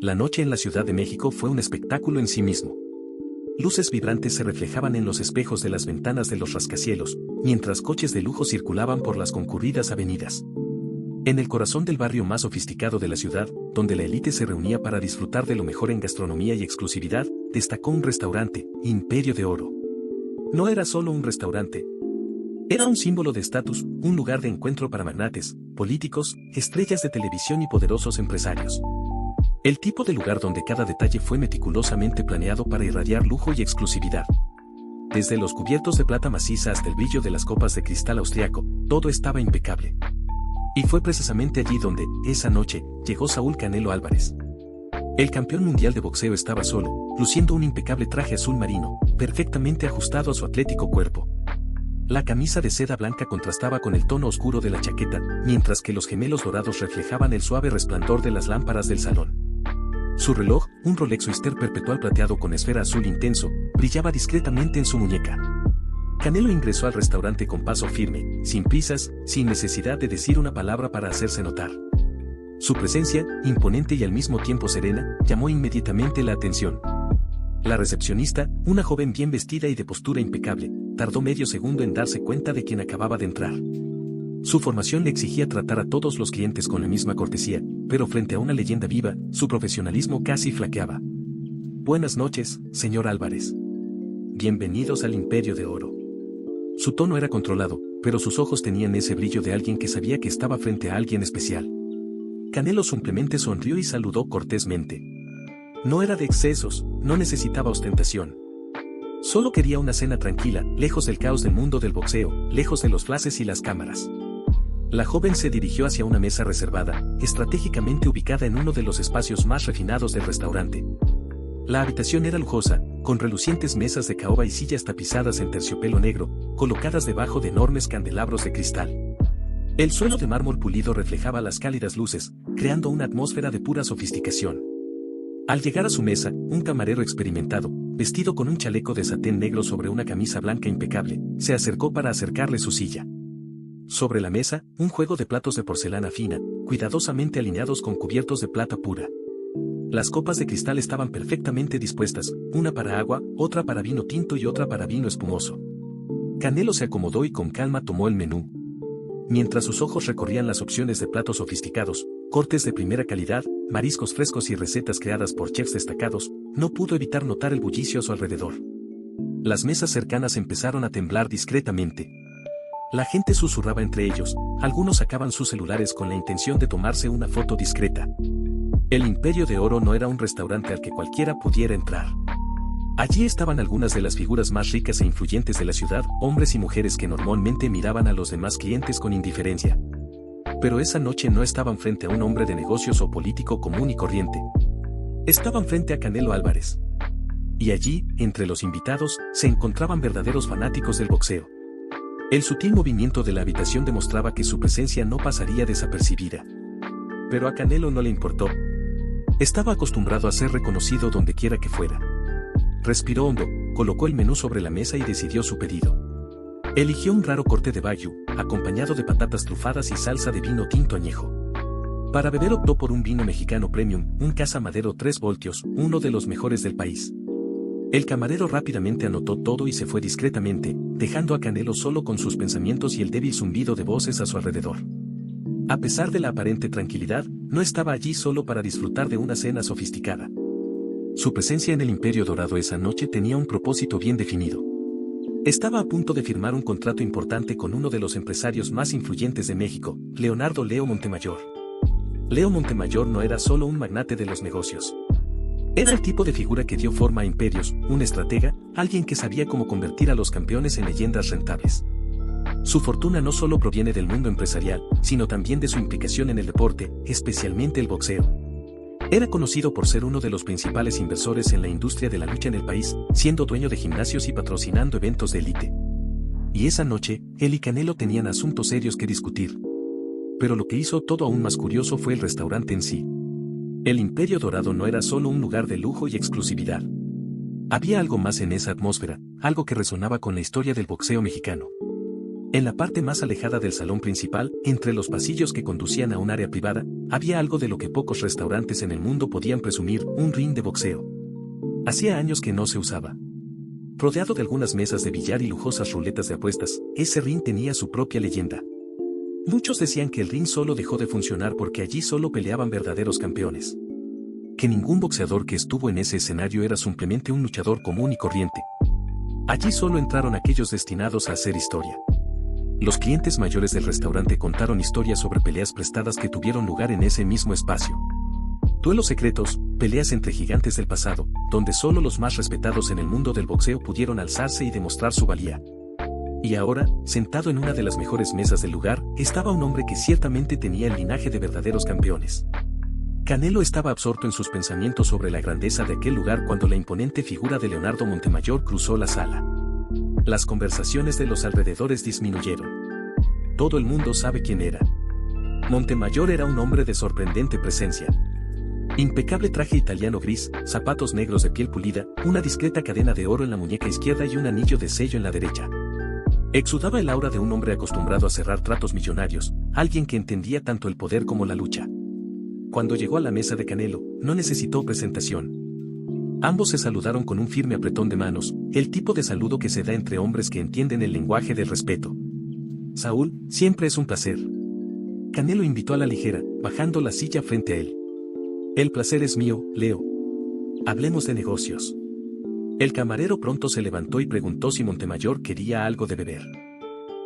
La noche en la Ciudad de México fue un espectáculo en sí mismo. Luces vibrantes se reflejaban en los espejos de las ventanas de los rascacielos, mientras coches de lujo circulaban por las concurridas avenidas. En el corazón del barrio más sofisticado de la ciudad, donde la élite se reunía para disfrutar de lo mejor en gastronomía y exclusividad, destacó un restaurante, Imperio de Oro. No era solo un restaurante. Era un símbolo de estatus, un lugar de encuentro para magnates, políticos, estrellas de televisión y poderosos empresarios. El tipo de lugar donde cada detalle fue meticulosamente planeado para irradiar lujo y exclusividad. Desde los cubiertos de plata maciza hasta el brillo de las copas de cristal austriaco, todo estaba impecable. Y fue precisamente allí donde, esa noche, llegó Saúl Canelo Álvarez. El campeón mundial de boxeo estaba solo, luciendo un impecable traje azul marino, perfectamente ajustado a su atlético cuerpo. La camisa de seda blanca contrastaba con el tono oscuro de la chaqueta, mientras que los gemelos dorados reflejaban el suave resplandor de las lámparas del salón. Su reloj, un Rolex Oyster perpetual plateado con esfera azul intenso, brillaba discretamente en su muñeca. Canelo ingresó al restaurante con paso firme, sin prisas, sin necesidad de decir una palabra para hacerse notar. Su presencia, imponente y al mismo tiempo serena, llamó inmediatamente la atención. La recepcionista, una joven bien vestida y de postura impecable, tardó medio segundo en darse cuenta de quien acababa de entrar. Su formación le exigía tratar a todos los clientes con la misma cortesía, pero frente a una leyenda viva, su profesionalismo casi flaqueaba. Buenas noches, señor Álvarez. Bienvenidos al Imperio de Oro. Su tono era controlado, pero sus ojos tenían ese brillo de alguien que sabía que estaba frente a alguien especial. Canelo simplemente sonrió y saludó cortésmente. No era de excesos, no necesitaba ostentación. Solo quería una cena tranquila, lejos del caos del mundo del boxeo, lejos de los flashes y las cámaras. La joven se dirigió hacia una mesa reservada, estratégicamente ubicada en uno de los espacios más refinados del restaurante. La habitación era lujosa, con relucientes mesas de caoba y sillas tapizadas en terciopelo negro, colocadas debajo de enormes candelabros de cristal. El suelo de mármol pulido reflejaba las cálidas luces, creando una atmósfera de pura sofisticación. Al llegar a su mesa, un camarero experimentado, vestido con un chaleco de satén negro sobre una camisa blanca impecable, se acercó para acercarle su silla. Sobre la mesa, un juego de platos de porcelana fina, cuidadosamente alineados con cubiertos de plata pura. Las copas de cristal estaban perfectamente dispuestas, una para agua, otra para vino tinto y otra para vino espumoso. Canelo se acomodó y con calma tomó el menú. Mientras sus ojos recorrían las opciones de platos sofisticados, cortes de primera calidad, mariscos frescos y recetas creadas por chefs destacados, no pudo evitar notar el bullicio a su alrededor. Las mesas cercanas empezaron a temblar discretamente. La gente susurraba entre ellos, algunos sacaban sus celulares con la intención de tomarse una foto discreta. El Imperio de Oro no era un restaurante al que cualquiera pudiera entrar. Allí estaban algunas de las figuras más ricas e influyentes de la ciudad, hombres y mujeres que normalmente miraban a los demás clientes con indiferencia. Pero esa noche no estaban frente a un hombre de negocios o político común y corriente. Estaban frente a Canelo Álvarez. Y allí, entre los invitados, se encontraban verdaderos fanáticos del boxeo. El sutil movimiento de la habitación demostraba que su presencia no pasaría desapercibida. Pero a Canelo no le importó. Estaba acostumbrado a ser reconocido donde quiera que fuera. Respiró hondo, colocó el menú sobre la mesa y decidió su pedido. Eligió un raro corte de wagyu, acompañado de patatas trufadas y salsa de vino tinto añejo. Para beber optó por un vino mexicano premium, un Casa Madero 3 voltios, uno de los mejores del país. El camarero rápidamente anotó todo y se fue discretamente, dejando a Canelo solo con sus pensamientos y el débil zumbido de voces a su alrededor. A pesar de la aparente tranquilidad, no estaba allí solo para disfrutar de una cena sofisticada. Su presencia en el Imperio Dorado esa noche tenía un propósito bien definido. Estaba a punto de firmar un contrato importante con uno de los empresarios más influyentes de México, Leonardo Leo Montemayor. Leo Montemayor no era solo un magnate de los negocios. Era el tipo de figura que dio forma a imperios, un estratega, alguien que sabía cómo convertir a los campeones en leyendas rentables. Su fortuna no solo proviene del mundo empresarial, sino también de su implicación en el deporte, especialmente el boxeo. Era conocido por ser uno de los principales inversores en la industria de la lucha en el país, siendo dueño de gimnasios y patrocinando eventos de élite. Y esa noche, él y Canelo tenían asuntos serios que discutir. Pero lo que hizo todo aún más curioso fue el restaurante en sí. El Imperio Dorado no era solo un lugar de lujo y exclusividad. Había algo más en esa atmósfera, algo que resonaba con la historia del boxeo mexicano. En la parte más alejada del salón principal, entre los pasillos que conducían a un área privada, había algo de lo que pocos restaurantes en el mundo podían presumir, un ring de boxeo. Hacía años que no se usaba. Rodeado de algunas mesas de billar y lujosas ruletas de apuestas, ese ring tenía su propia leyenda. Muchos decían que el ring solo dejó de funcionar porque allí solo peleaban verdaderos campeones. Que ningún boxeador que estuvo en ese escenario era simplemente un luchador común y corriente. Allí solo entraron aquellos destinados a hacer historia. Los clientes mayores del restaurante contaron historias sobre peleas prestadas que tuvieron lugar en ese mismo espacio. Duelos secretos, peleas entre gigantes del pasado, donde solo los más respetados en el mundo del boxeo pudieron alzarse y demostrar su valía. Y ahora, sentado en una de las mejores mesas del lugar, estaba un hombre que ciertamente tenía el linaje de verdaderos campeones. Canelo estaba absorto en sus pensamientos sobre la grandeza de aquel lugar cuando la imponente figura de Leonardo Montemayor cruzó la sala. Las conversaciones de los alrededores disminuyeron. Todo el mundo sabe quién era. Montemayor era un hombre de sorprendente presencia. Impecable traje italiano gris, zapatos negros de piel pulida, una discreta cadena de oro en la muñeca izquierda y un anillo de sello en la derecha. Exudaba el aura de un hombre acostumbrado a cerrar tratos millonarios, alguien que entendía tanto el poder como la lucha. Cuando llegó a la mesa de Canelo, no necesitó presentación. Ambos se saludaron con un firme apretón de manos, el tipo de saludo que se da entre hombres que entienden el lenguaje del respeto. Saúl, siempre es un placer. Canelo invitó a la ligera, bajando la silla frente a él. El placer es mío, Leo. Hablemos de negocios. El camarero pronto se levantó y preguntó si Montemayor quería algo de beber.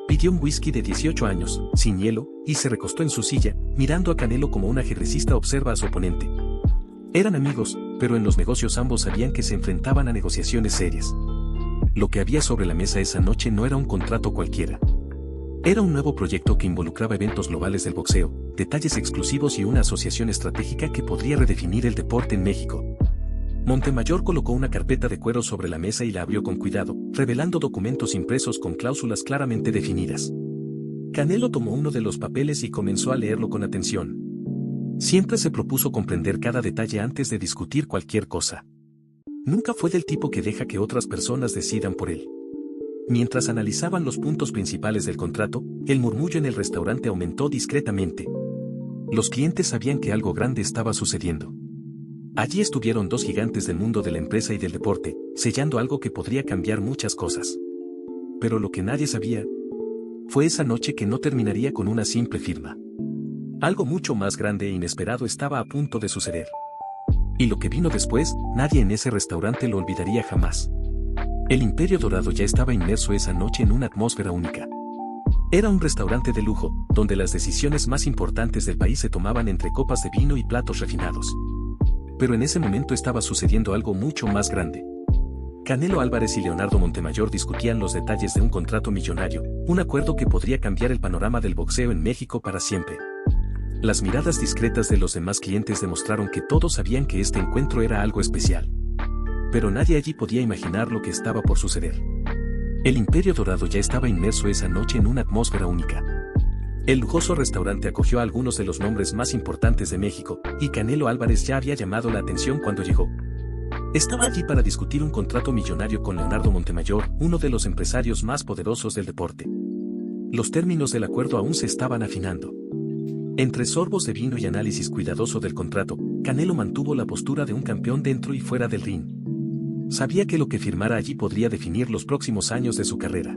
Pidió un whisky de 18 años, sin hielo, y se recostó en su silla, mirando a Canelo como un ajedrecista observa a su oponente. Eran amigos, pero en los negocios ambos sabían que se enfrentaban a negociaciones serias. Lo que había sobre la mesa esa noche no era un contrato cualquiera. Era un nuevo proyecto que involucraba eventos globales del boxeo, detalles exclusivos y una asociación estratégica que podría redefinir el deporte en México. Montemayor colocó una carpeta de cuero sobre la mesa y la abrió con cuidado, revelando documentos impresos con cláusulas claramente definidas. Canelo tomó uno de los papeles y comenzó a leerlo con atención. Siempre se propuso comprender cada detalle antes de discutir cualquier cosa. Nunca fue del tipo que deja que otras personas decidan por él. Mientras analizaban los puntos principales del contrato, el murmullo en el restaurante aumentó discretamente. Los clientes sabían que algo grande estaba sucediendo. Allí estuvieron dos gigantes del mundo de la empresa y del deporte, sellando algo que podría cambiar muchas cosas. Pero lo que nadie sabía fue esa noche que no terminaría con una simple firma. Algo mucho más grande e inesperado estaba a punto de suceder. Y lo que vino después, nadie en ese restaurante lo olvidaría jamás. El Imperio Dorado ya estaba inmerso esa noche en una atmósfera única. Era un restaurante de lujo, donde las decisiones más importantes del país se tomaban entre copas de vino y platos refinados. Pero en ese momento estaba sucediendo algo mucho más grande. Canelo Álvarez y Leonardo Montemayor discutían los detalles de un contrato millonario, un acuerdo que podría cambiar el panorama del boxeo en México para siempre. Las miradas discretas de los demás clientes demostraron que todos sabían que este encuentro era algo especial. Pero nadie allí podía imaginar lo que estaba por suceder. El Imperio Dorado ya estaba inmerso esa noche en una atmósfera única. El lujoso restaurante acogió a algunos de los nombres más importantes de México, y Canelo Álvarez ya había llamado la atención cuando llegó. Estaba allí para discutir un contrato millonario con Leonardo Montemayor, uno de los empresarios más poderosos del deporte. Los términos del acuerdo aún se estaban afinando. Entre sorbos de vino y análisis cuidadoso del contrato, Canelo mantuvo la postura de un campeón dentro y fuera del ring. Sabía que lo que firmara allí podría definir los próximos años de su carrera.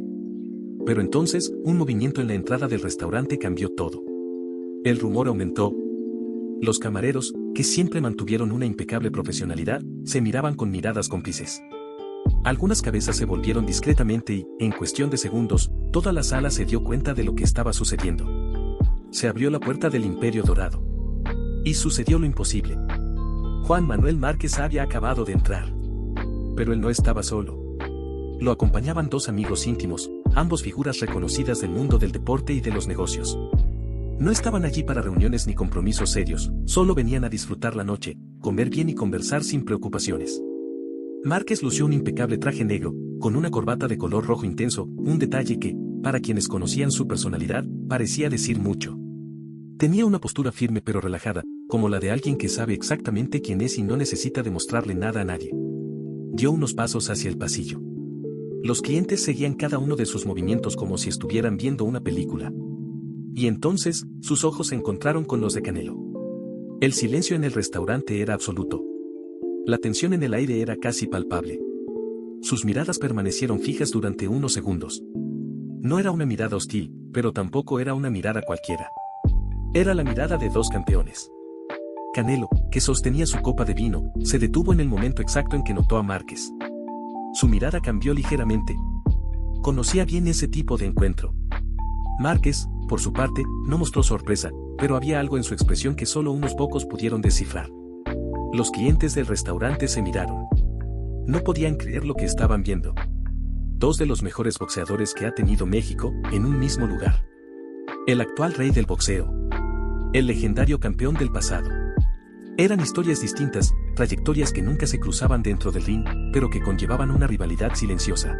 Pero entonces, un movimiento en la entrada del restaurante cambió todo. El rumor aumentó. Los camareros, que siempre mantuvieron una impecable profesionalidad, se miraban con miradas cómplices. Algunas cabezas se volvieron discretamente y, en cuestión de segundos, toda la sala se dio cuenta de lo que estaba sucediendo. Se abrió la puerta del Imperio Dorado. Y sucedió lo imposible. Juan Manuel Márquez había acabado de entrar. Pero él no estaba solo. Lo acompañaban dos amigos íntimos, ambos figuras reconocidas del mundo del deporte y de los negocios. No estaban allí para reuniones ni compromisos serios, solo venían a disfrutar la noche, comer bien y conversar sin preocupaciones. Márquez lució un impecable traje negro, con una corbata de color rojo intenso, un detalle que, para quienes conocían su personalidad, parecía decir mucho. Tenía una postura firme pero relajada, como la de alguien que sabe exactamente quién es y no necesita demostrarle nada a nadie. Dio unos pasos hacia el pasillo. Los clientes seguían cada uno de sus movimientos como si estuvieran viendo una película. Y entonces, sus ojos se encontraron con los de Canelo. El silencio en el restaurante era absoluto. La tensión en el aire era casi palpable. Sus miradas permanecieron fijas durante unos segundos. No era una mirada hostil, pero tampoco era una mirada cualquiera. Era la mirada de dos campeones. Canelo, que sostenía su copa de vino, se detuvo en el momento exacto en que notó a Márquez. Su mirada cambió ligeramente. Conocía bien ese tipo de encuentro. Márquez, por su parte, no mostró sorpresa, pero había algo en su expresión que solo unos pocos pudieron descifrar. Los clientes del restaurante se miraron. No podían creer lo que estaban viendo. Dos de los mejores boxeadores que ha tenido México, en un mismo lugar. El actual rey del boxeo. El legendario campeón del pasado. Eran historias distintas, trayectorias que nunca se cruzaban dentro del ring, pero que conllevaban una rivalidad silenciosa.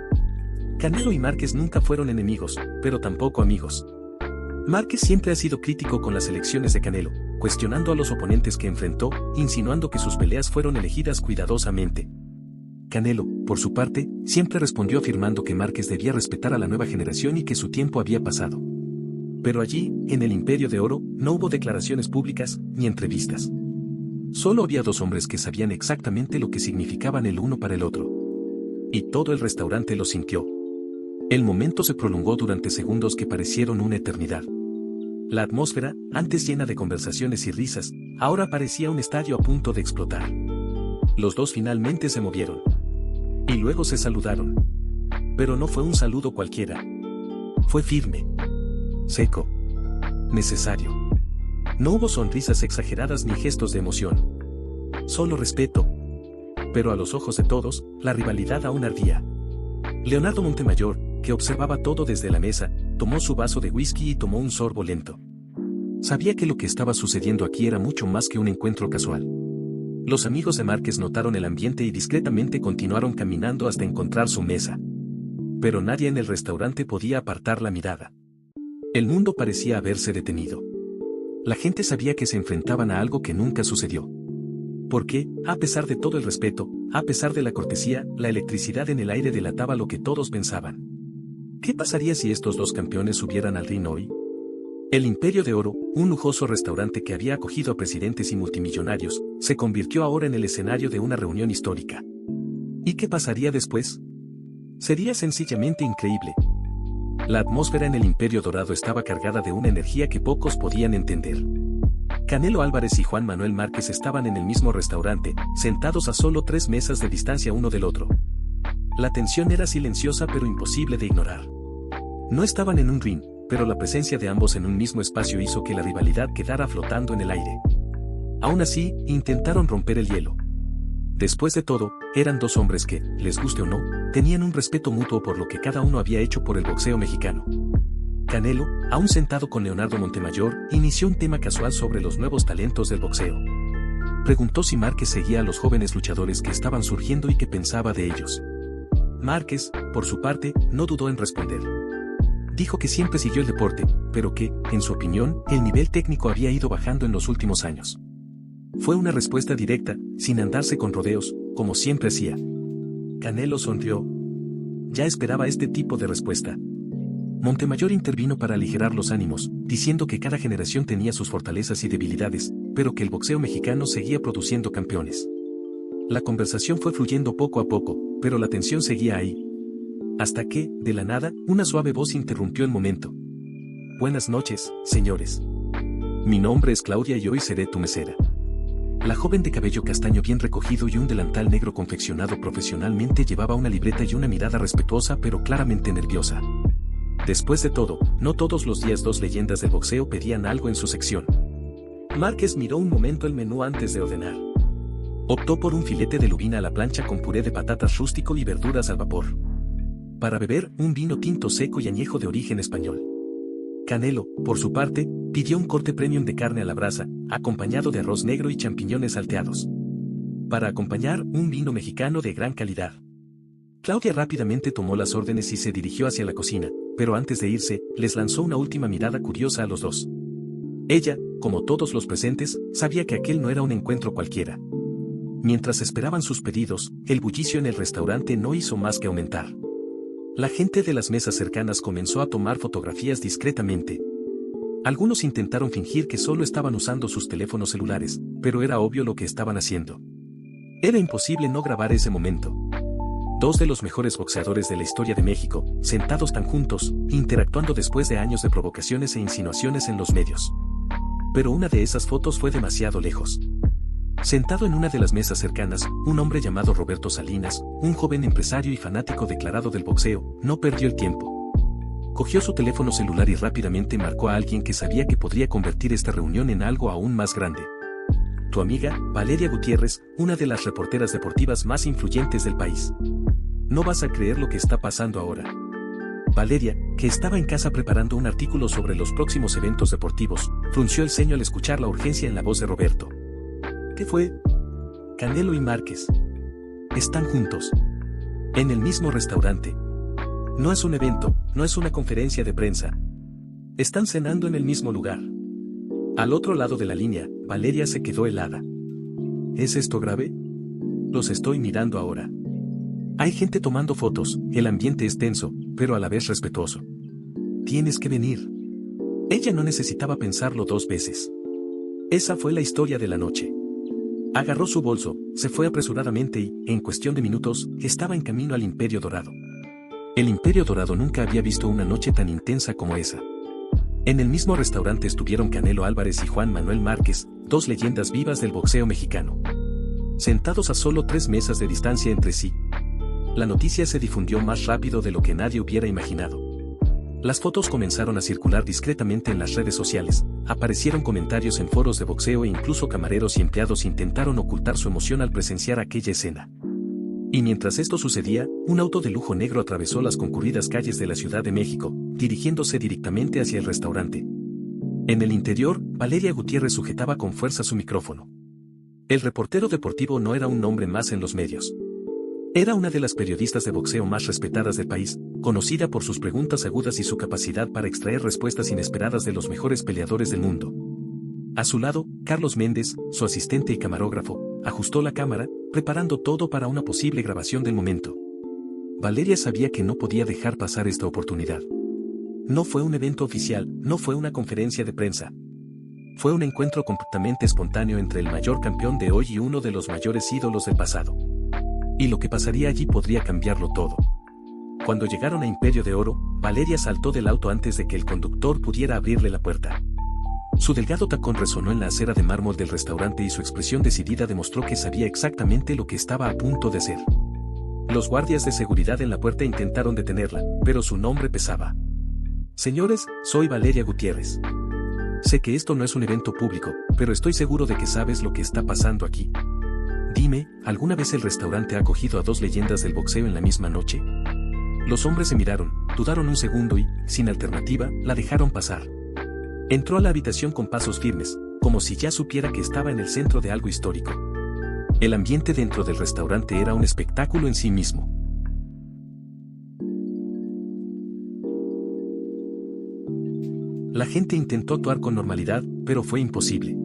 Canelo y Márquez nunca fueron enemigos, pero tampoco amigos. Márquez siempre ha sido crítico con las elecciones de Canelo, cuestionando a los oponentes que enfrentó, insinuando que sus peleas fueron elegidas cuidadosamente. Canelo, por su parte, siempre respondió afirmando que Márquez debía respetar a la nueva generación y que su tiempo había pasado. Pero allí, en el Imperio de Oro, no hubo declaraciones públicas, ni entrevistas. Solo había dos hombres que sabían exactamente lo que significaban el uno para el otro. Y todo el restaurante lo sintió. El momento se prolongó durante segundos que parecieron una eternidad. La atmósfera, antes llena de conversaciones y risas, ahora parecía un estadio a punto de explotar. Los dos finalmente se movieron. Y luego se saludaron. Pero no fue un saludo cualquiera. Fue firme. Seco. Necesario. No hubo sonrisas exageradas ni gestos de emoción. Solo respeto. Pero a los ojos de todos, la rivalidad aún ardía. Leonardo Montemayor, que observaba todo desde la mesa, tomó su vaso de whisky y tomó un sorbo lento. Sabía que lo que estaba sucediendo aquí era mucho más que un encuentro casual. Los amigos de Márquez notaron el ambiente y discretamente continuaron caminando hasta encontrar su mesa. Pero nadie en el restaurante podía apartar la mirada. El mundo parecía haberse detenido. La gente sabía que se enfrentaban a algo que nunca sucedió. Porque, a pesar de todo el respeto, a pesar de la cortesía, la electricidad en el aire delataba lo que todos pensaban. ¿Qué pasaría si estos dos campeones subieran al ring hoy? El Imperio de Oro, un lujoso restaurante que había acogido a presidentes y multimillonarios, se convirtió ahora en el escenario de una reunión histórica. ¿Y qué pasaría después? Sería sencillamente increíble. La atmósfera en el Imperio Dorado estaba cargada de una energía que pocos podían entender. Canelo Álvarez y Juan Manuel Márquez estaban en el mismo restaurante, sentados a solo 3 mesas de distancia uno del otro. La tensión era silenciosa pero imposible de ignorar. No estaban en un ring, pero la presencia de ambos en un mismo espacio hizo que la rivalidad quedara flotando en el aire. Aún así, intentaron romper el hielo. Después de todo, eran dos hombres que, les guste o no, tenían un respeto mutuo por lo que cada uno había hecho por el boxeo mexicano. Canelo, aún sentado con Leonardo Montemayor, inició un tema casual sobre los nuevos talentos del boxeo. Preguntó si Márquez seguía a los jóvenes luchadores que estaban surgiendo y qué pensaba de ellos. Márquez, por su parte, no dudó en responder. Dijo que siempre siguió el deporte, pero que, en su opinión, el nivel técnico había ido bajando en los últimos años. Fue una respuesta directa, sin andarse con rodeos, como siempre hacía. Canelo sonrió. Ya esperaba este tipo de respuesta. Montemayor intervino para aligerar los ánimos, diciendo que cada generación tenía sus fortalezas y debilidades, pero que el boxeo mexicano seguía produciendo campeones. La conversación fue fluyendo poco a poco, pero la tensión seguía ahí. Hasta que, de la nada, una suave voz interrumpió el momento. Buenas noches, señores. Mi nombre es Claudia y hoy seré tu mesera. La joven de cabello castaño bien recogido y un delantal negro confeccionado profesionalmente llevaba una libreta y una mirada respetuosa pero claramente nerviosa. Después de todo, no todos los días dos leyendas del boxeo pedían algo en su sección. Márquez miró un momento el menú antes de ordenar. Optó por un filete de lubina a la plancha con puré de patatas rústico y verduras al vapor. Para beber, un vino tinto seco y añejo de origen español. Canelo, por su parte, pidió un corte premium de carne a la brasa, acompañado de arroz negro y champiñones salteados. Para acompañar, un vino mexicano de gran calidad. Claudia rápidamente tomó las órdenes y se dirigió hacia la cocina, pero antes de irse, les lanzó una última mirada curiosa a los dos. Ella, como todos los presentes, sabía que aquel no era un encuentro cualquiera. Mientras esperaban sus pedidos, el bullicio en el restaurante no hizo más que aumentar. La gente de las mesas cercanas comenzó a tomar fotografías discretamente. Algunos intentaron fingir que solo estaban usando sus teléfonos celulares, pero era obvio lo que estaban haciendo. Era imposible no grabar ese momento. Dos de los mejores boxeadores de la historia de México, sentados tan juntos, interactuando después de años de provocaciones e insinuaciones en los medios. Pero una de esas fotos fue demasiado lejos. Sentado en una de las mesas cercanas, un hombre llamado Roberto Salinas, un joven empresario y fanático declarado del boxeo, no perdió el tiempo. Cogió su teléfono celular y rápidamente marcó a alguien que sabía que podría convertir esta reunión en algo aún más grande. Tu amiga, Valeria Gutiérrez, una de las reporteras deportivas más influyentes del país. No vas a creer lo que está pasando ahora. Valeria, que estaba en casa preparando un artículo sobre los próximos eventos deportivos, frunció el ceño al escuchar la urgencia en la voz de Roberto. ¿Qué fue? Canelo y Márquez. Están juntos. En el mismo restaurante. No es un evento, no es una conferencia de prensa. Están cenando en el mismo lugar. Al otro lado de la línea, Valeria se quedó helada. ¿Es esto grave? Los estoy mirando ahora. Hay gente tomando fotos, el ambiente es tenso, pero a la vez respetuoso. Tienes que venir. Ella no necesitaba pensarlo dos veces. Esa fue la historia de la noche. Agarró su bolso, se fue apresuradamente y, en cuestión de minutos, estaba en camino al Imperio Dorado. El Imperio Dorado nunca había visto una noche tan intensa como esa. En el mismo restaurante estuvieron Canelo Álvarez y Juan Manuel Márquez, dos leyendas vivas del boxeo mexicano. Sentados a solo 3 mesas de distancia entre sí. La noticia se difundió más rápido de lo que nadie hubiera imaginado. Las fotos comenzaron a circular discretamente en las redes sociales, aparecieron comentarios en foros de boxeo e incluso camareros y empleados intentaron ocultar su emoción al presenciar aquella escena. Y mientras esto sucedía, un auto de lujo negro atravesó las concurridas calles de la Ciudad de México, dirigiéndose directamente hacia el restaurante. En el interior, Valeria Gutiérrez sujetaba con fuerza su micrófono. El reportero deportivo no era un nombre más en los medios. Era una de las periodistas de boxeo más respetadas del país, conocida por sus preguntas agudas y su capacidad para extraer respuestas inesperadas de los mejores peleadores del mundo. A su lado, Carlos Méndez, su asistente y camarógrafo, ajustó la cámara, preparando todo para una posible grabación del momento. Valeria sabía que no podía dejar pasar esta oportunidad. No fue un evento oficial, no fue una conferencia de prensa. Fue un encuentro completamente espontáneo entre el mayor campeón de hoy y uno de los mayores ídolos del pasado. Y lo que pasaría allí podría cambiarlo todo. Cuando llegaron a Imperio de Oro, Valeria saltó del auto antes de que el conductor pudiera abrirle la puerta. Su delgado tacón resonó en la acera de mármol del restaurante y su expresión decidida demostró que sabía exactamente lo que estaba a punto de hacer. Los guardias de seguridad en la puerta intentaron detenerla, pero su nombre pesaba. Señores, soy Valeria Gutiérrez. Sé que esto no es un evento público, pero estoy seguro de que sabes lo que está pasando aquí. Dime, ¿alguna vez el restaurante ha acogido a dos leyendas del boxeo en la misma noche? Los hombres se miraron, dudaron un segundo y, sin alternativa, la dejaron pasar. Entró a la habitación con pasos firmes, como si ya supiera que estaba en el centro de algo histórico. El ambiente dentro del restaurante era un espectáculo en sí mismo. La gente intentó actuar con normalidad, pero fue imposible.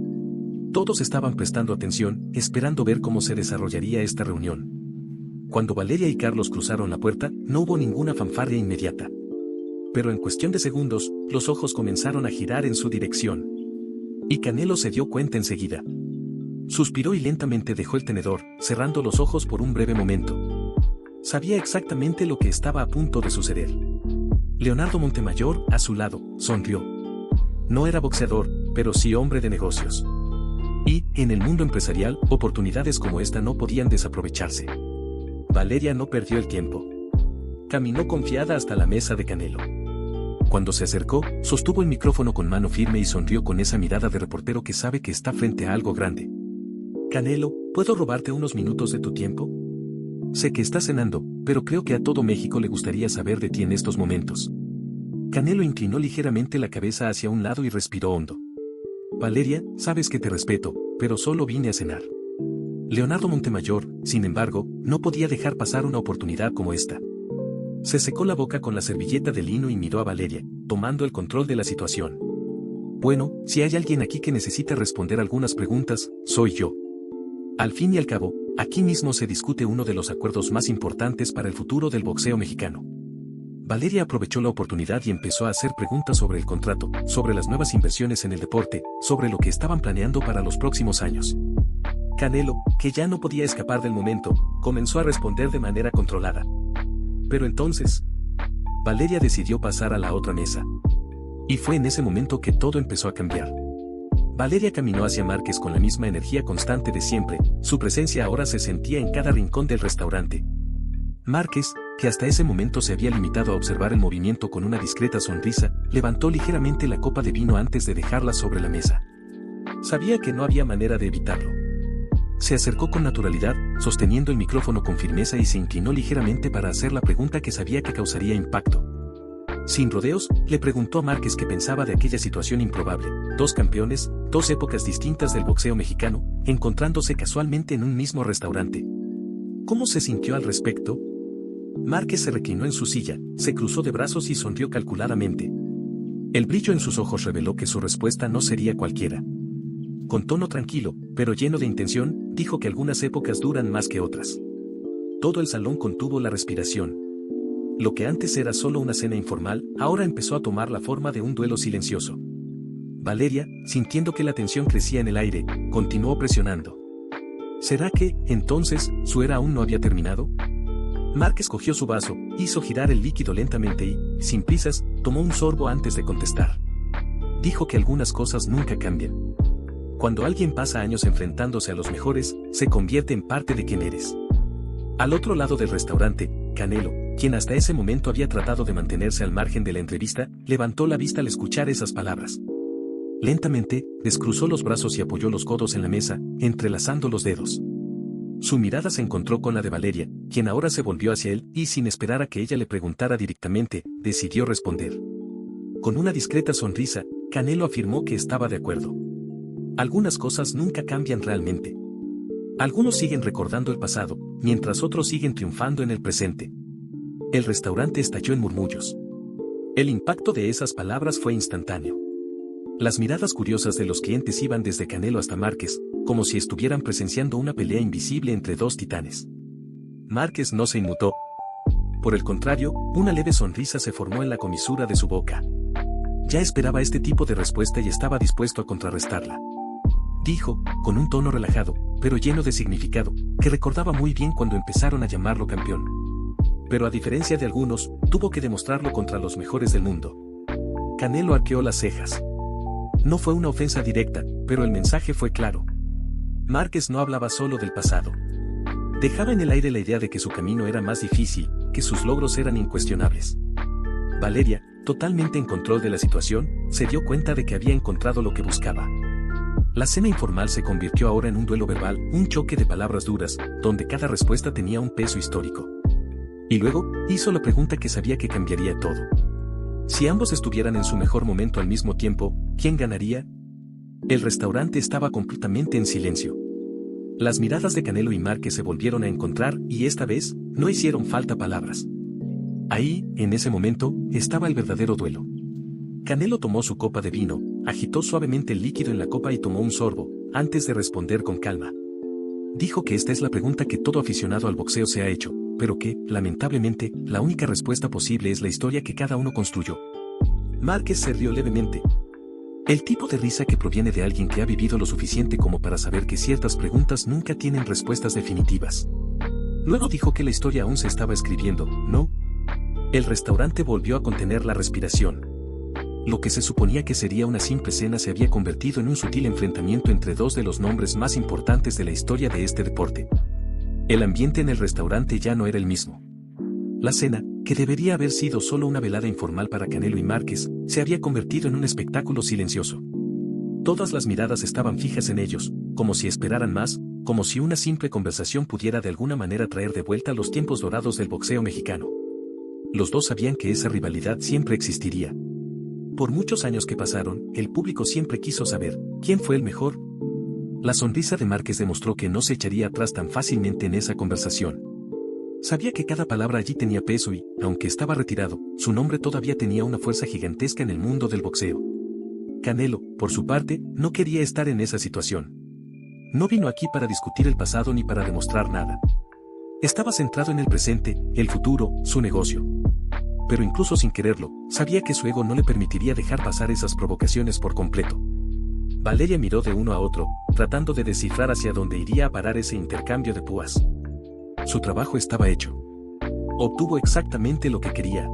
Todos estaban prestando atención, esperando ver cómo se desarrollaría esta reunión. Cuando Valeria y Carlos cruzaron la puerta, no hubo ninguna fanfarria inmediata. Pero en cuestión de segundos, los ojos comenzaron a girar en su dirección. Y Canelo se dio cuenta enseguida. Suspiró y lentamente dejó el tenedor, cerrando los ojos por un breve momento. Sabía exactamente lo que estaba a punto de suceder. Leonardo Montemayor, a su lado, sonrió. No era boxeador, pero sí hombre de negocios. Y, en el mundo empresarial, oportunidades como esta no podían desaprovecharse. Valeria no perdió el tiempo. Caminó confiada hasta la mesa de Canelo. Cuando se acercó, sostuvo el micrófono con mano firme y sonrió con esa mirada de reportero que sabe que está frente a algo grande. Canelo, ¿puedo robarte unos minutos de tu tiempo? Sé que estás cenando, pero creo que a todo México le gustaría saber de ti en estos momentos. Canelo inclinó ligeramente la cabeza hacia un lado y respiró hondo. Valeria, sabes que te respeto, pero solo vine a cenar. Leonardo Montemayor, sin embargo, no podía dejar pasar una oportunidad como esta. Se secó la boca con la servilleta de lino y miró a Valeria, tomando el control de la situación. Bueno, si hay alguien aquí que necesita responder algunas preguntas, soy yo. Al fin y al cabo, aquí mismo se discute uno de los acuerdos más importantes para el futuro del boxeo mexicano. Valeria aprovechó la oportunidad y empezó a hacer preguntas sobre el contrato, sobre las nuevas inversiones en el deporte, sobre lo que estaban planeando para los próximos años. Canelo, que ya no podía escapar del momento, comenzó a responder de manera controlada. Pero entonces, Valeria decidió pasar a la otra mesa. Y fue en ese momento que todo empezó a cambiar. Valeria caminó hacia Márquez con la misma energía constante de siempre, su presencia ahora se sentía en cada rincón del restaurante. Márquez, que hasta ese momento se había limitado a observar el movimiento con una discreta sonrisa, levantó ligeramente la copa de vino antes de dejarla sobre la mesa. Sabía que no había manera de evitarlo. Se acercó con naturalidad, sosteniendo el micrófono con firmeza y se inclinó ligeramente para hacer la pregunta que sabía que causaría impacto. Sin rodeos, le preguntó a Márquez qué pensaba de aquella situación improbable, dos campeones, dos épocas distintas del boxeo mexicano, encontrándose casualmente en un mismo restaurante. ¿Cómo se sintió al respecto? Márquez se reclinó en su silla, se cruzó de brazos y sonrió calculadamente. El brillo en sus ojos reveló que su respuesta no sería cualquiera. Con tono tranquilo, pero lleno de intención, dijo que algunas épocas duran más que otras. Todo el salón contuvo la respiración. Lo que antes era solo una cena informal, ahora empezó a tomar la forma de un duelo silencioso. Valeria, sintiendo que la tensión crecía en el aire, continuó presionando. ¿Será que, entonces, su era aún no había terminado? Márquez cogió su vaso, hizo girar el líquido lentamente y, sin prisas, tomó un sorbo antes de contestar. Dijo que algunas cosas nunca cambian. Cuando alguien pasa años enfrentándose a los mejores, se convierte en parte de quien eres. Al otro lado del restaurante, Canelo, quien hasta ese momento había tratado de mantenerse al margen de la entrevista, levantó la vista al escuchar esas palabras. Lentamente, descruzó los brazos y apoyó los codos en la mesa, entrelazando los dedos. Su mirada se encontró con la de Valeria, quien ahora se volvió hacia él y sin esperar a que ella le preguntara directamente, decidió responder. Con una discreta sonrisa, Canelo afirmó que estaba de acuerdo. Algunas cosas nunca cambian realmente. Algunos siguen recordando el pasado, mientras otros siguen triunfando en el presente. El restaurante estalló en murmullos. El impacto de esas palabras fue instantáneo. Las miradas curiosas de los clientes iban desde Canelo hasta Márquez, como si estuvieran presenciando una pelea invisible entre dos titanes. Márquez no se inmutó. Por el contrario, una leve sonrisa se formó en la comisura de su boca. Ya esperaba este tipo de respuesta y estaba dispuesto a contrarrestarla. Dijo, con un tono relajado, pero lleno de significado, que recordaba muy bien cuando empezaron a llamarlo campeón. Pero a diferencia de algunos, tuvo que demostrarlo contra los mejores del mundo. Canelo arqueó las cejas. No fue una ofensa directa, pero el mensaje fue claro. Márquez no hablaba solo del pasado. Dejaba en el aire la idea de que su camino era más difícil, que sus logros eran incuestionables. Valeria, totalmente en control de la situación, se dio cuenta de que había encontrado lo que buscaba. La cena informal se convirtió ahora en un duelo verbal, un choque de palabras duras, donde cada respuesta tenía un peso histórico. Y luego, hizo la pregunta que sabía que cambiaría todo. Si ambos estuvieran en su mejor momento al mismo tiempo, ¿quién ganaría? El restaurante estaba completamente en silencio. Las miradas de Canelo y Márquez se volvieron a encontrar y esta vez, no hicieron falta palabras. Ahí, en ese momento, estaba el verdadero duelo. Canelo tomó su copa de vino, agitó suavemente el líquido en la copa y tomó un sorbo, antes de responder con calma. Dijo que esta es la pregunta que todo aficionado al boxeo se ha hecho, pero que, lamentablemente, la única respuesta posible es la historia que cada uno construyó. Márquez se rió levemente. El tipo de risa que proviene de alguien que ha vivido lo suficiente como para saber que ciertas preguntas nunca tienen respuestas definitivas. Luego dijo que la historia aún se estaba escribiendo, ¿no? El restaurante volvió a contener la respiración. Lo que se suponía que sería una simple cena se había convertido en un sutil enfrentamiento entre dos de los nombres más importantes de la historia de este deporte. El ambiente en el restaurante ya no era el mismo. La cena, que debería haber sido solo una velada informal para Canelo y Márquez, se había convertido en un espectáculo silencioso. Todas las miradas estaban fijas en ellos, como si esperaran más, como si una simple conversación pudiera de alguna manera traer de vuelta los tiempos dorados del boxeo mexicano. Los dos sabían que esa rivalidad siempre existiría. Por muchos años que pasaron, el público siempre quiso saber, ¿quién fue el mejor? La sonrisa de Márquez demostró que no se echaría atrás tan fácilmente en esa conversación. Sabía que cada palabra allí tenía peso y, aunque estaba retirado, su nombre todavía tenía una fuerza gigantesca en el mundo del boxeo. Canelo, por su parte, no quería estar en esa situación. No vino aquí para discutir el pasado ni para demostrar nada. Estaba centrado en el presente, el futuro, su negocio. pero incluso sin quererlo, sabía que su ego no le permitiría dejar pasar esas provocaciones por completo. Valeria miró de uno a otro, tratando de descifrar hacia dónde iría a parar ese intercambio de púas. Su trabajo estaba hecho. Obtuvo exactamente lo que quería.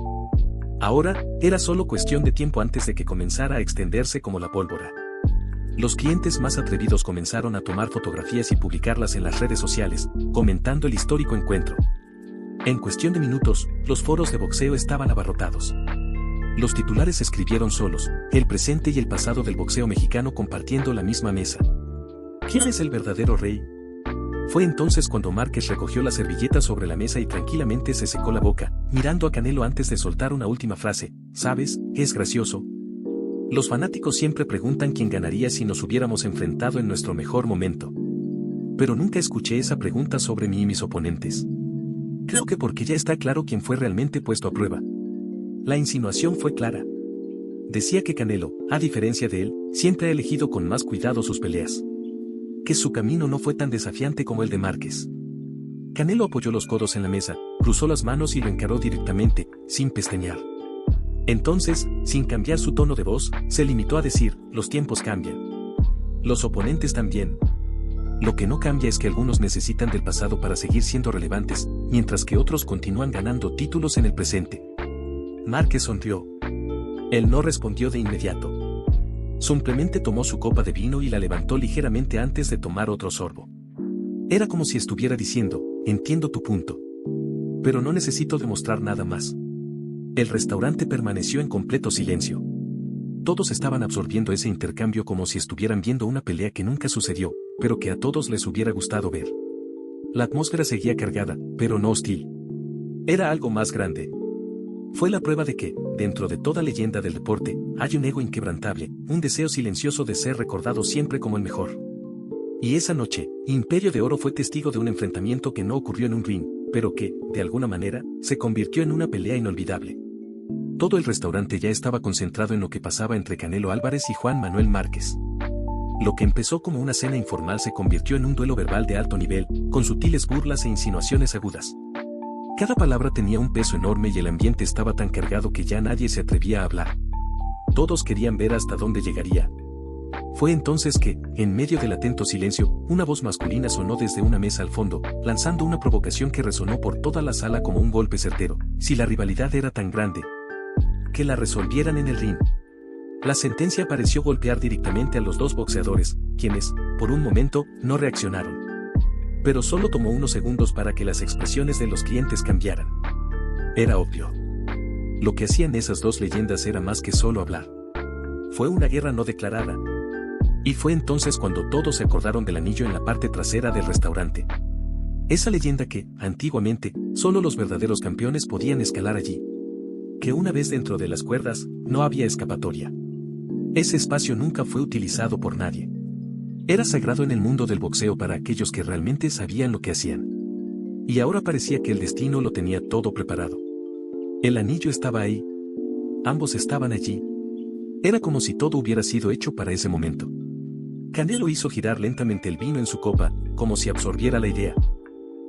Ahora, era solo cuestión de tiempo antes de que comenzara a extenderse como la pólvora. Los clientes más atrevidos comenzaron a tomar fotografías y publicarlas en las redes sociales, comentando el histórico encuentro. En cuestión de minutos, los foros de boxeo estaban abarrotados. Los titulares escribieron solos, el presente y el pasado del boxeo mexicano compartiendo la misma mesa. ¿Quién es el verdadero rey? Fue entonces cuando Márquez recogió la servilleta sobre la mesa y tranquilamente se secó la boca, mirando a Canelo antes de soltar una última frase. ¿Sabes? Es gracioso. Los fanáticos siempre preguntan quién ganaría si nos hubiéramos enfrentado en nuestro mejor momento. Pero nunca escuché esa pregunta sobre mí y mis oponentes. Creo que porque ya está claro quién fue realmente puesto a prueba. La insinuación fue clara. Decía que Canelo, a diferencia de él, siempre ha elegido con más cuidado sus peleas. Que su camino no fue tan desafiante como el de Márquez. Canelo apoyó los codos en la mesa, cruzó las manos y lo encaró directamente, sin pestañear. Entonces, sin cambiar su tono de voz, se limitó a decir, los tiempos cambian. Los oponentes también. Lo que no cambia es que algunos necesitan del pasado para seguir siendo relevantes, mientras que otros continúan ganando títulos en el presente. Márquez sonrió. Él no respondió de inmediato. Simplemente tomó su copa de vino y la levantó ligeramente antes de tomar otro sorbo. Era como si estuviera diciendo, entiendo tu punto. Pero no necesito demostrar nada más. El restaurante permaneció en completo silencio. Todos estaban absorbiendo ese intercambio como si estuvieran viendo una pelea que nunca sucedió, pero que a todos les hubiera gustado ver. La atmósfera seguía cargada, pero no hostil. Era algo más grande. Fue la prueba de que, dentro de toda leyenda del deporte, hay un ego inquebrantable, un deseo silencioso de ser recordado siempre como el mejor. Y esa noche, Imperio de Oro fue testigo de un enfrentamiento que no ocurrió en un ring, pero que, de alguna manera, se convirtió en una pelea inolvidable. Todo el restaurante ya estaba concentrado en lo que pasaba entre Canelo Álvarez y Juan Manuel Márquez. Lo que empezó como una cena informal se convirtió en un duelo verbal de alto nivel, con sutiles burlas e insinuaciones agudas. Cada palabra tenía un peso enorme y el ambiente estaba tan cargado que ya nadie se atrevía a hablar. Todos querían ver hasta dónde llegaría. Fue entonces que, en medio del atento silencio, una voz masculina sonó desde una mesa al fondo, lanzando una provocación que resonó por toda la sala como un golpe certero. Si la rivalidad era tan grande, que la resolvieran en el ring. La sentencia pareció golpear directamente a los dos boxeadores, quienes, por un momento, no reaccionaron. Pero solo tomó unos segundos para que las expresiones de los clientes cambiaran. Era obvio. Lo que hacían esas dos leyendas era más que solo hablar. Fue una guerra no declarada. Y fue entonces cuando todos se acordaron del anillo en la parte trasera del restaurante. Esa leyenda que, antiguamente, solo los verdaderos campeones podían escalar allí. Que una vez dentro de las cuerdas, no había escapatoria. Ese espacio nunca fue utilizado por nadie. Era sagrado en el mundo del boxeo para aquellos que realmente sabían lo que hacían. Y ahora parecía que el destino lo tenía todo preparado. El anillo estaba ahí. Ambos estaban allí. Era como si todo hubiera sido hecho para ese momento. Canelo hizo girar lentamente el vino en su copa, como si absorbiera la idea.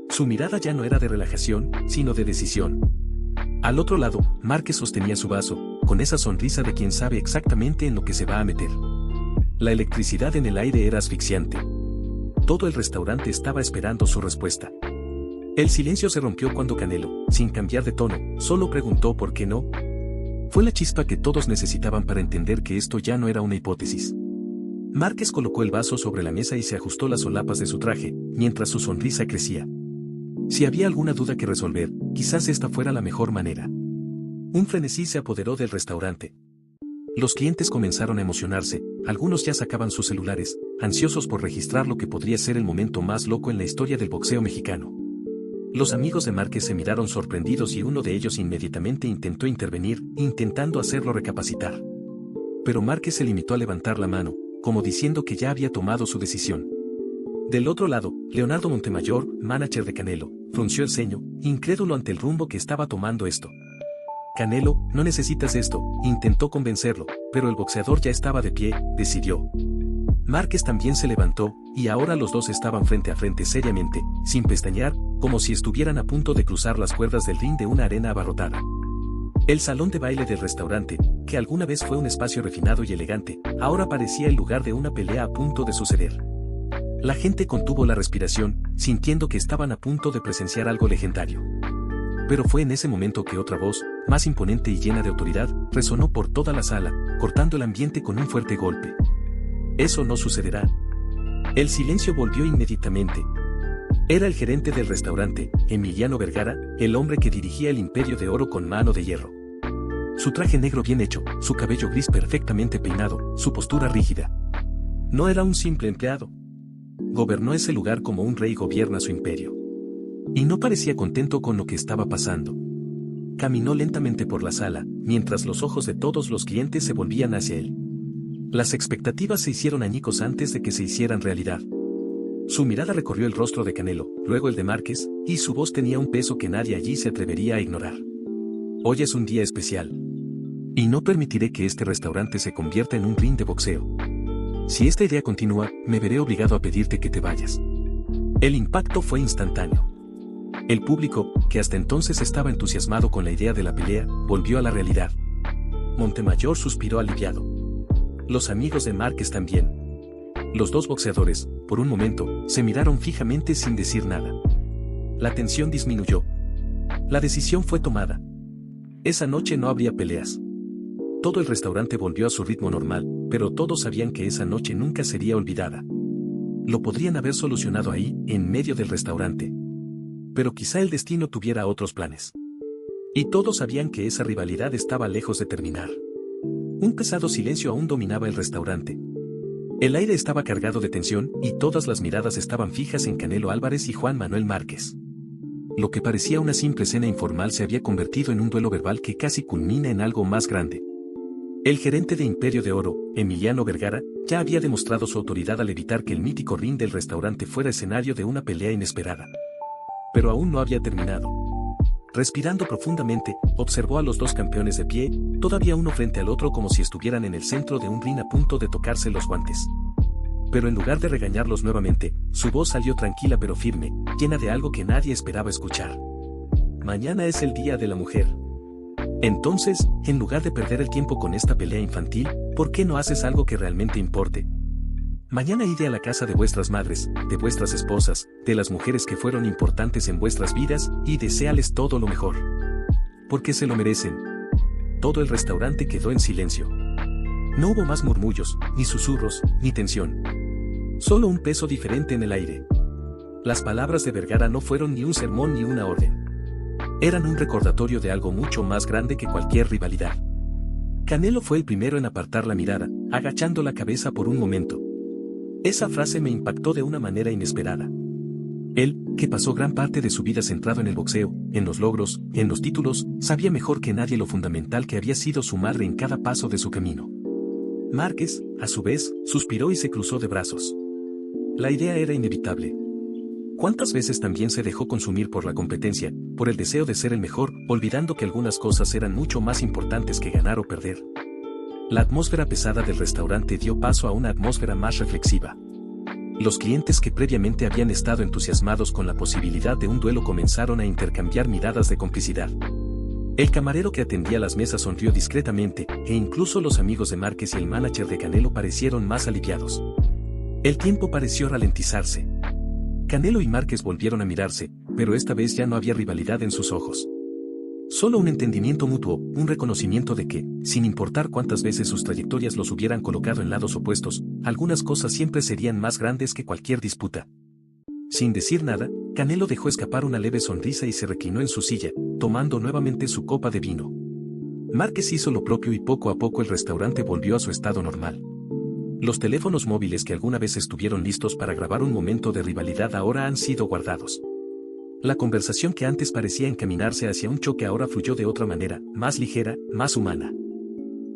Su mirada ya no era de relajación, sino de decisión. Al otro lado, Márquez sostenía su vaso, con esa sonrisa de quien sabe exactamente en lo que se va a meter. La electricidad en el aire era asfixiante. Todo el restaurante estaba esperando su respuesta. El silencio se rompió cuando Canelo, sin cambiar de tono, solo preguntó ¿por qué no? Fue la chispa que todos necesitaban para entender que esto ya no era una hipótesis. Márquez colocó el vaso sobre la mesa y se ajustó las solapas de su traje, mientras su sonrisa crecía. Si había alguna duda que resolver, quizás esta fuera la mejor manera. Un frenesí se apoderó del restaurante. Los clientes comenzaron a emocionarse, algunos ya sacaban sus celulares, ansiosos por registrar lo que podría ser el momento más loco en la historia del boxeo mexicano. Los amigos de Márquez se miraron sorprendidos y uno de ellos inmediatamente intentó intervenir, intentando hacerlo recapacitar. Pero Márquez se limitó a levantar la mano, como diciendo que ya había tomado su decisión. Del otro lado, Leonardo Montemayor, manager de Canelo, frunció el ceño, incrédulo ante el rumbo que estaba tomando esto. Canelo, no necesitas esto, intentó convencerlo, pero el boxeador ya estaba de pie, decidió. Márquez también se levantó, y ahora los dos estaban frente a frente seriamente, sin pestañear, como si estuvieran a punto de cruzar las cuerdas del ring de una arena abarrotada. El salón de baile del restaurante, que alguna vez fue un espacio refinado y elegante, ahora parecía el lugar de una pelea a punto de suceder. La gente contuvo la respiración, sintiendo que estaban a punto de presenciar algo legendario. Pero fue en ese momento que otra voz, más imponente y llena de autoridad, resonó por toda la sala, cortando el ambiente con un fuerte golpe. Eso no sucederá. El silencio volvió inmediatamente. Era el gerente del restaurante, Emiliano Vergara, el hombre que dirigía el Imperio de Oro con mano de hierro. Su traje negro bien hecho, su cabello gris perfectamente peinado, su postura rígida. No era un simple empleado. Gobernó ese lugar como un rey gobierna su imperio. Y no parecía contento con lo que estaba pasando. Caminó lentamente por la sala, mientras los ojos de todos los clientes se volvían hacia él. Las expectativas se hicieron añicos antes de que se hicieran realidad. Su mirada recorrió el rostro de Canelo, luego el de Márquez, y su voz tenía un peso que nadie allí se atrevería a ignorar. Hoy es un día especial. Y no permitiré que este restaurante se convierta en un ring de boxeo. Si esta idea continúa, me veré obligado a pedirte que te vayas. El impacto fue instantáneo. El público, que hasta entonces estaba entusiasmado con la idea de la pelea, volvió a la realidad. Montemayor suspiró aliviado. Los amigos de Márquez también. Los dos boxeadores, por un momento, se miraron fijamente sin decir nada. La tensión disminuyó. La decisión fue tomada. Esa noche no habría peleas. Todo el restaurante volvió a su ritmo normal, pero todos sabían que esa noche nunca sería olvidada. Lo podrían haber solucionado ahí, en medio del restaurante. Pero quizá el destino tuviera otros planes. Y todos sabían que esa rivalidad estaba lejos de terminar. Un pesado silencio aún dominaba el restaurante. El aire estaba cargado de tensión y todas las miradas estaban fijas en Canelo Álvarez y Juan Manuel Márquez. Lo que parecía una simple cena informal se había convertido en un duelo verbal que casi culmina en algo más grande. El gerente de Imperio de Oro, Emiliano Vergara, ya había demostrado su autoridad al evitar que el mítico ring del restaurante fuera escenario de una pelea inesperada. Pero aún no había terminado. Respirando profundamente, observó a los dos campeones de pie, todavía uno frente al otro como si estuvieran en el centro de un ring a punto de tocarse los guantes. Pero en lugar de regañarlos nuevamente, su voz salió tranquila pero firme, llena de algo que nadie esperaba escuchar. Mañana es el Día de la Mujer. Entonces, en lugar de perder el tiempo con esta pelea infantil, ¿por qué no haces algo que realmente importe? Mañana iré a la casa de vuestras madres, de vuestras esposas, de las mujeres que fueron importantes en vuestras vidas, y deséales todo lo mejor. Porque se lo merecen. Todo el restaurante quedó en silencio. No hubo más murmullos, ni susurros, ni tensión. Solo un peso diferente en el aire. Las palabras de Vergara no fueron ni un sermón ni una orden. Eran un recordatorio de algo mucho más grande que cualquier rivalidad. Canelo fue el primero en apartar la mirada, agachando la cabeza por un momento. Esa frase me impactó de una manera inesperada. Él, que pasó gran parte de su vida centrado en el boxeo, en los logros, en los títulos, sabía mejor que nadie lo fundamental que había sido su madre en cada paso de su camino. Márquez, a su vez, suspiró y se cruzó de brazos. La idea era inevitable. ¿Cuántas veces también se dejó consumir por la competencia, por el deseo de ser el mejor, olvidando que algunas cosas eran mucho más importantes que ganar o perder? La atmósfera pesada del restaurante dio paso a una atmósfera más reflexiva. Los clientes que previamente habían estado entusiasmados con la posibilidad de un duelo comenzaron a intercambiar miradas de complicidad. El camarero que atendía las mesas sonrió discretamente, e incluso los amigos de Márquez y el manager de Canelo parecieron más aliviados. El tiempo pareció ralentizarse. Canelo y Márquez volvieron a mirarse, pero esta vez ya no había rivalidad en sus ojos. Solo un entendimiento mutuo, un reconocimiento de que, sin importar cuántas veces sus trayectorias los hubieran colocado en lados opuestos, algunas cosas siempre serían más grandes que cualquier disputa. Sin decir nada, Canelo dejó escapar una leve sonrisa y se reclinó en su silla, tomando nuevamente su copa de vino. Márquez hizo lo propio y poco a poco el restaurante volvió a su estado normal. Los teléfonos móviles que alguna vez estuvieron listos para grabar un momento de rivalidad ahora han sido guardados. La conversación que antes parecía encaminarse hacia un choque ahora fluyó de otra manera, más ligera, más humana.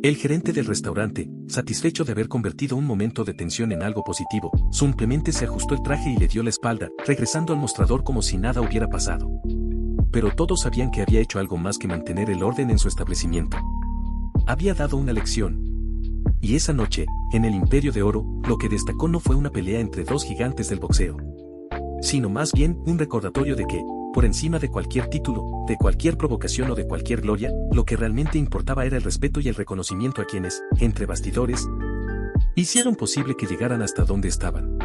El gerente del restaurante, satisfecho de haber convertido un momento de tensión en algo positivo, simplemente se ajustó el traje y le dio la espalda, regresando al mostrador como si nada hubiera pasado. Pero todos sabían que había hecho algo más que mantener el orden en su establecimiento. Había dado una lección. Y esa noche, en el Imperio de Oro, lo que destacó no fue una pelea entre dos gigantes del boxeo, sino más bien un recordatorio de que, Por encima de cualquier título, de cualquier provocación o de cualquier gloria, lo que realmente importaba era el respeto y el reconocimiento a quienes, entre bastidores, hicieron posible que llegaran hasta donde estaban.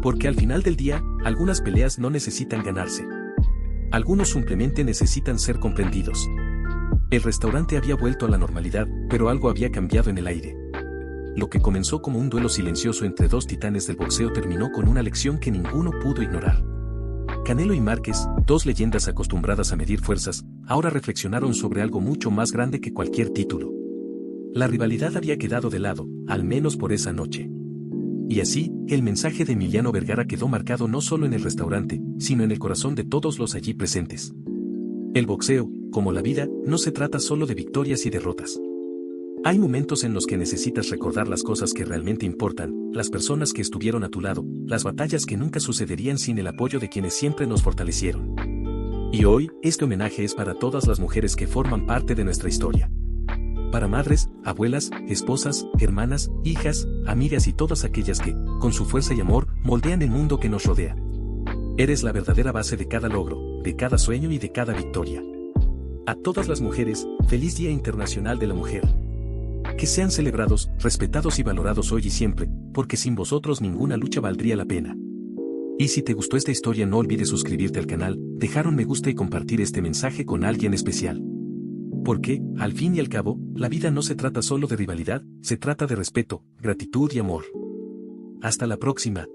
Porque al final del día, algunas peleas no necesitan ganarse. Algunos simplemente necesitan ser comprendidos. El restaurante había vuelto a la normalidad, pero algo había cambiado en el aire. Lo que comenzó como un duelo silencioso entre dos titanes del boxeo terminó con una lección que ninguno pudo ignorar. Canelo y Márquez, dos leyendas acostumbradas a medir fuerzas, ahora reflexionaron sobre algo mucho más grande que cualquier título. La rivalidad había quedado de lado, al menos por esa noche. Y así, el mensaje de Emiliano Vergara quedó marcado no solo en el restaurante, sino en el corazón de todos los allí presentes. El boxeo, como la vida, no se trata solo de victorias y derrotas. Hay momentos en los que necesitas recordar las cosas que realmente importan, las personas que estuvieron a tu lado, las batallas que nunca sucederían sin el apoyo de quienes siempre nos fortalecieron. Y hoy, este homenaje es para todas las mujeres que forman parte de nuestra historia. Para madres, abuelas, esposas, hermanas, hijas, amigas y todas aquellas que, con su fuerza y amor, moldean el mundo que nos rodea. Eres la verdadera base de cada logro, de cada sueño y de cada victoria. A todas las mujeres, feliz Día Internacional de la Mujer. Que sean celebrados, respetados y valorados hoy y siempre, porque sin vosotros ninguna lucha valdría la pena. Y si te gustó esta historia no olvides suscribirte al canal, dejar un me gusta y compartir este mensaje con alguien especial. Porque, al fin y al cabo, la vida no se trata solo de rivalidad, se trata de respeto, gratitud y amor. Hasta la próxima.